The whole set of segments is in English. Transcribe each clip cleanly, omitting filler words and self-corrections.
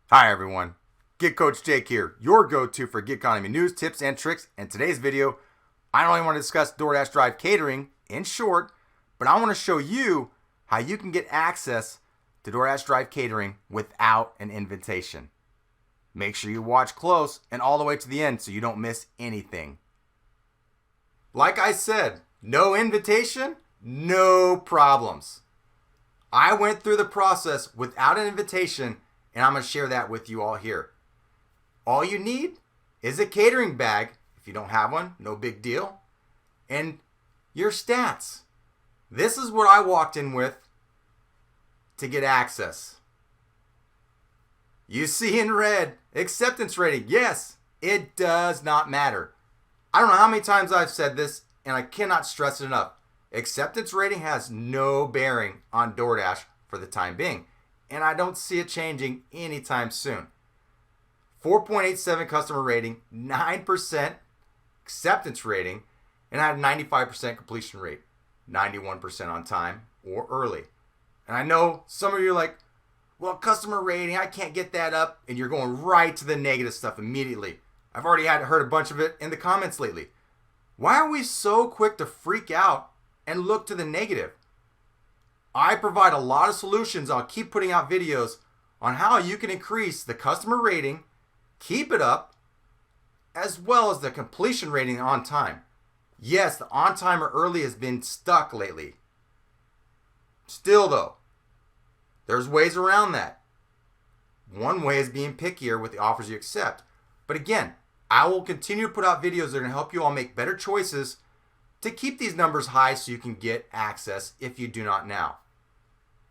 Hi everyone, Gig Coach Jake here, your go-to for gig economy news, tips, and tricks. In today's video, I don't only want to discuss DoorDash Drive Catering in short, but I want to show you how you can get access to DoorDash Drive Catering without an invitation. Make sure you watch close and all the way to the end so you don't miss anything. Like I said, no invitation, no problems. I went through the process without an invitation, and I'm going to share that with you all here. All you need is a catering bag. If you don't have one, no big deal. And your stats. This is what I walked in with to get access. You see in red, acceptance rating. Yes, it does not matter. I don't know how many times I've said this, and I cannot stress it enough. Acceptance rating has no bearing on DoorDash for the time being, and I don't see it changing anytime soon. 4.87 customer rating, 9% acceptance rating, and I have 95% completion rate, 91% on time or early. And I know some of you are like, well, customer rating, I can't get that up, and you're going right to the negative stuff immediately. I've already heard a bunch of it in the comments lately. Why are we so quick to freak out and look to the negative? I provide a lot of solutions. I'll keep putting out videos on how you can increase the customer rating, keep it up, as well as the completion rating on time. Yes, the on time or early has been stuck lately. Still though, there's ways around that. One way is being pickier with the offers you accept. But again, I will continue to put out videos that are going to help you all make better choices to keep these numbers high so you can get access if you do not now.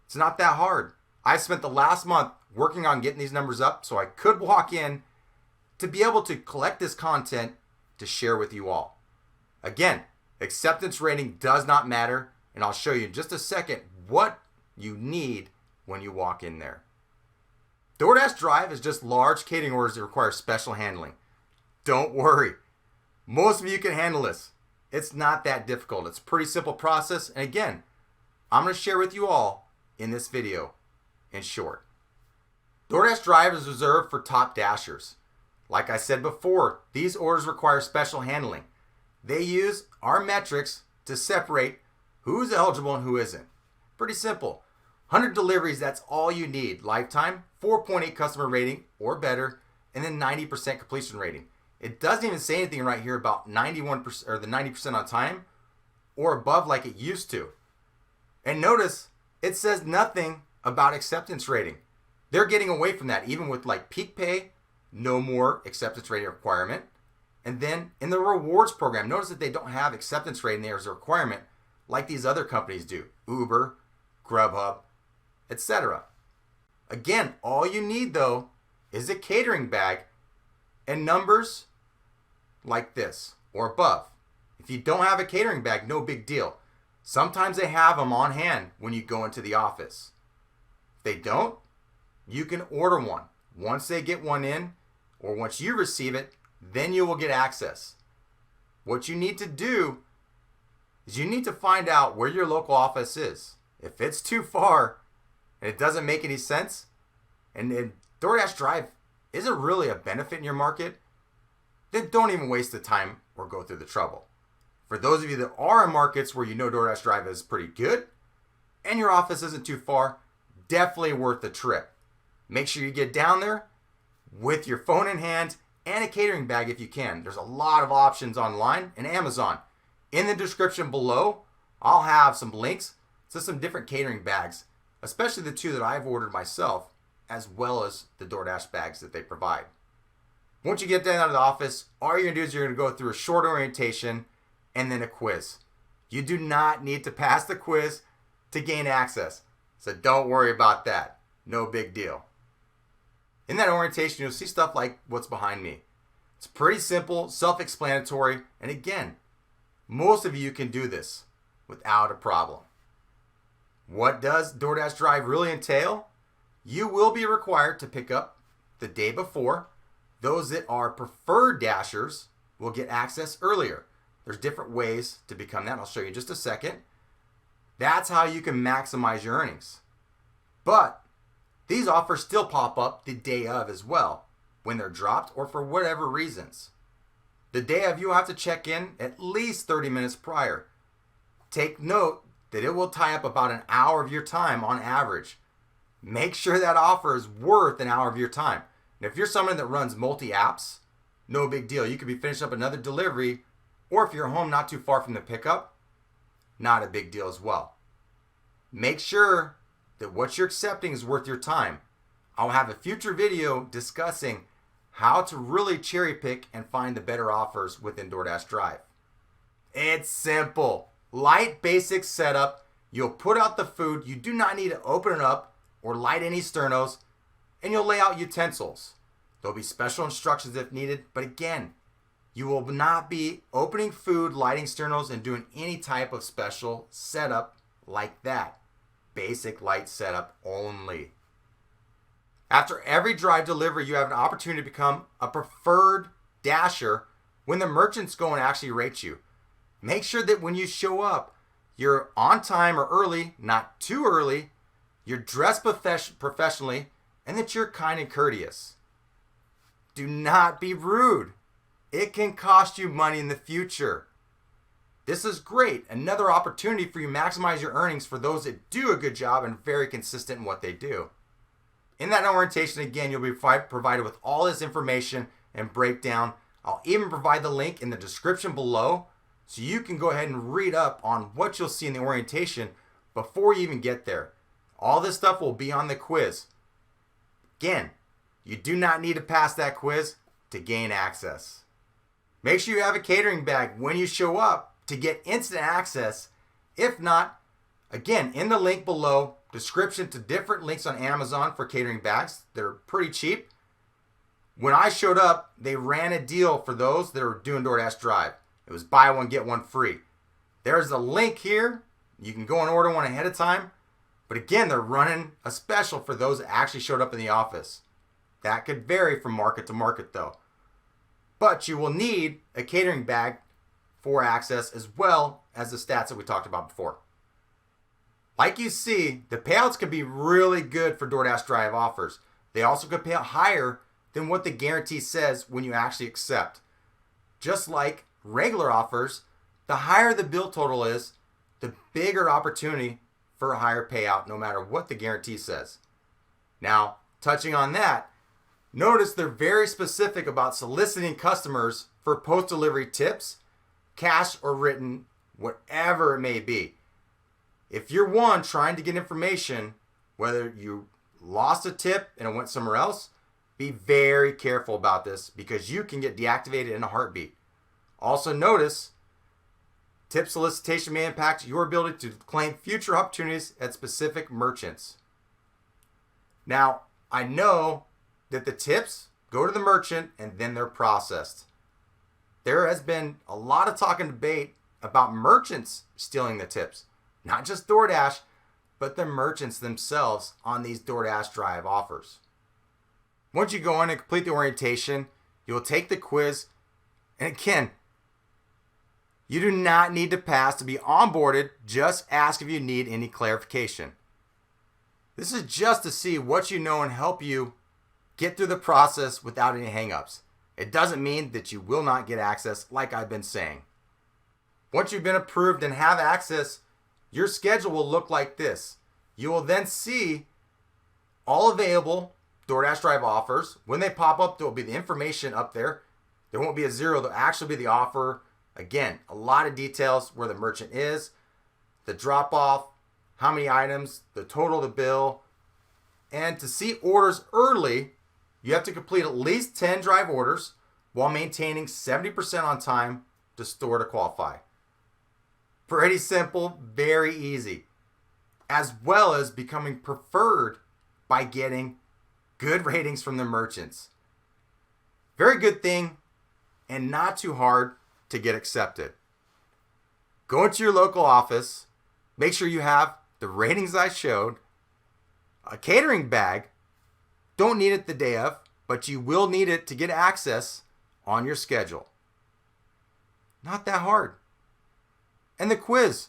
It's not that hard. I spent the last month working on getting these numbers up so I could walk in to be able to collect this content to share with you all. Again, acceptance rating does not matter, and I'll show you in just a second what you need when you walk in there. DoorDash Drive is just large catering orders that require special handling. Don't worry. Most of you can handle this. It's not that difficult. It's a pretty simple process. And again, I'm going to share with you all in this video in short. DoorDash Drive is reserved for top dashers. Like I said before, these orders require special handling. They use our metrics to separate who's eligible and who isn't. Pretty simple. 100 deliveries, that's all you need. Lifetime, 4.8 customer rating or better, and then 90% completion rating. It doesn't even say anything right here about 91% or the 90% on time or above like it used to. And notice it says nothing about acceptance rating. They're getting away from that, even with like peak pay, no more acceptance rating requirement. And then in the rewards program, notice that they don't have acceptance rating there as a requirement like these other companies do. Uber, Grubhub, etc. Again, all you need though is a catering bag and numbers like this or above. If you don't have a catering bag, no big deal. Sometimes they have them on hand when you go into the office. If they don't, you can order one. Once they get one in, or once you receive it, then you will get access. What you need to do is you need to find out where your local office is. If it's too far and it doesn't make any sense, and DoorDash Drive isn't really a benefit in your market, then don't even waste the time or go through the trouble. For those of you that are in markets where you know DoorDash Drive is pretty good and your office isn't too far, definitely worth the trip. Make sure you get down there with your phone in hand and a catering bag if you can. There's a lot of options online and Amazon. In the description below, I'll have some links to some different catering bags, especially the two that I've ordered myself, as well as the DoorDash bags that they provide. Once you get down out of the office, all you're going to do is you're going to go through a short orientation and then a quiz. You do not need to pass the quiz to gain access, so don't worry about that. No big deal. In that orientation, you'll see stuff like what's behind me. It's pretty simple, self-explanatory, and again, most of you can do this without a problem. What does DoorDash Drive really entail? You will be required to pick up the day before. Those that are preferred dashers will get access earlier. There's different ways to become that. I'll show you in just a second. That's how you can maximize your earnings. But These offers still pop up the day of as well, when they're dropped or for whatever reasons. The day of, you'll have to check in at least 30 minutes prior. Take note that it will tie up about an hour of your time on average. Make sure that offer is worth an hour of your time. And if you're someone that runs multi-apps, no big deal. You could be finishing up another delivery, or if you're home not too far from the pickup, not a big deal as well. Make sure that what you're accepting is worth your time. I'll have a future video discussing how to really cherry pick and find the better offers within DoorDash Drive. It's simple. Light, basic setup. You'll put out the food. You do not need to open it up or light any sternos, and you'll lay out utensils. There'll be special instructions if needed, but again, you will not be opening food, lighting sternos, and doing any type of special setup like that. Basic light setup only. After every drive delivery, you have an opportunity to become a preferred dasher when the merchants go and actually rate you. Make sure that when you show up, you're on time or early, not too early, you're dressed professionally, and that you're kind and courteous. Do not be rude. It can cost you money in the future. This is great. Another opportunity for you to maximize your earnings for those that do a good job and are very consistent in what they do. In that orientation, again, you'll be provided with all this information and breakdown. I'll even provide the link in the description below so you can go ahead and read up on what you'll see in the orientation before you even get there. All this stuff will be on the quiz. Again, you do not need to pass that quiz to gain access. Make sure you have a catering bag when you show up to get instant access. If not, again, in the link below, description to different links on Amazon for catering bags. They're pretty cheap. When I showed up, they ran a deal for those that are doing DoorDash Drive. It was buy one, get one free. There's a link here. You can go and order one ahead of time. But again, they're running a special for those that actually showed up in the office. That could vary from market to market though. But you will need a catering bag for access as well as the stats that we talked about before. Like you see, the payouts can be really good for DoorDash Drive offers. They also could pay out higher than what the guarantee says when you actually accept. Just like regular offers, the higher the bill total is, the bigger opportunity for a higher payout no matter what the guarantee says. Now, touching on that, notice they're very specific about soliciting customers for post-delivery tips, cash or written, whatever it may be. If you're one trying to get information, whether you lost a tip and it went somewhere else, be very careful about this because you can get deactivated in a heartbeat. Also notice, tip solicitation may impact your ability to claim future opportunities at specific merchants. Now, I know that the tips go to the merchant and then they're processed. There has been a lot of talk and debate about merchants stealing the tips. Not just DoorDash, but the merchants themselves on these DoorDash Drive offers. Once you go in and complete the orientation, you'll take the quiz. And again, you do not need to pass to be onboarded. Just ask if you need any clarification. This is just to see what you know and help you get through the process without any hangups. It doesn't mean that you will not get access like I've been saying. Once you've been approved and have access, your schedule will look like this. You will then see all available DoorDash Drive offers. When they pop up, there will be the information up there. There won't be a zero. There'll actually be the offer. Again, a lot of details where the merchant is, the drop off, how many items, the total of the bill. And to see orders early, you have to complete at least 10 drive orders while maintaining 70% on time to store to qualify. Pretty simple, very easy. As well as becoming preferred by getting good ratings from the merchants. Very good thing and not too hard to get accepted. Go into your local office, make sure you have the ratings I showed, a catering bag. Don't need it the day of, but you will need it to get access on your schedule. Not that hard. And the quiz.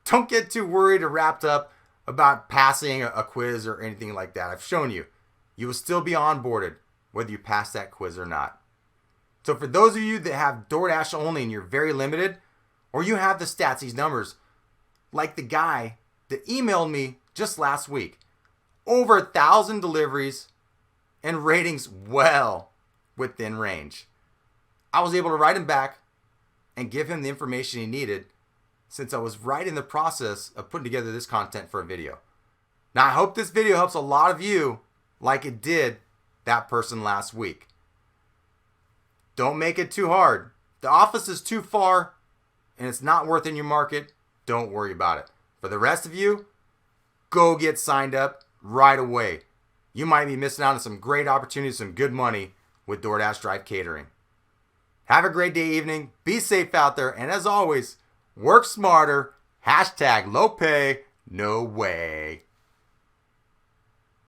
Don't get too worried or wrapped up about passing a quiz or anything like that. I've shown you. You will still be onboarded whether you pass that quiz or not. So for those of you that have DoorDash only and you're very limited, or you have the stats, these numbers, like the guy that emailed me just last week, over 1,000 deliveries and ratings well within range. I was able to write him back and give him the information he needed since I was right in the process of putting together this content for a video. Now I hope this video helps a lot of you like it did that person last week. Don't make it too hard. The office is too far and it's not worth in your market. Don't worry about it. For the rest of you, go get signed up right away. You might be missing out on some great opportunities, some good money with DoorDash Drive Catering. Have a great day, evening. Be safe out there. And as always, work smarter. #low pay, no way.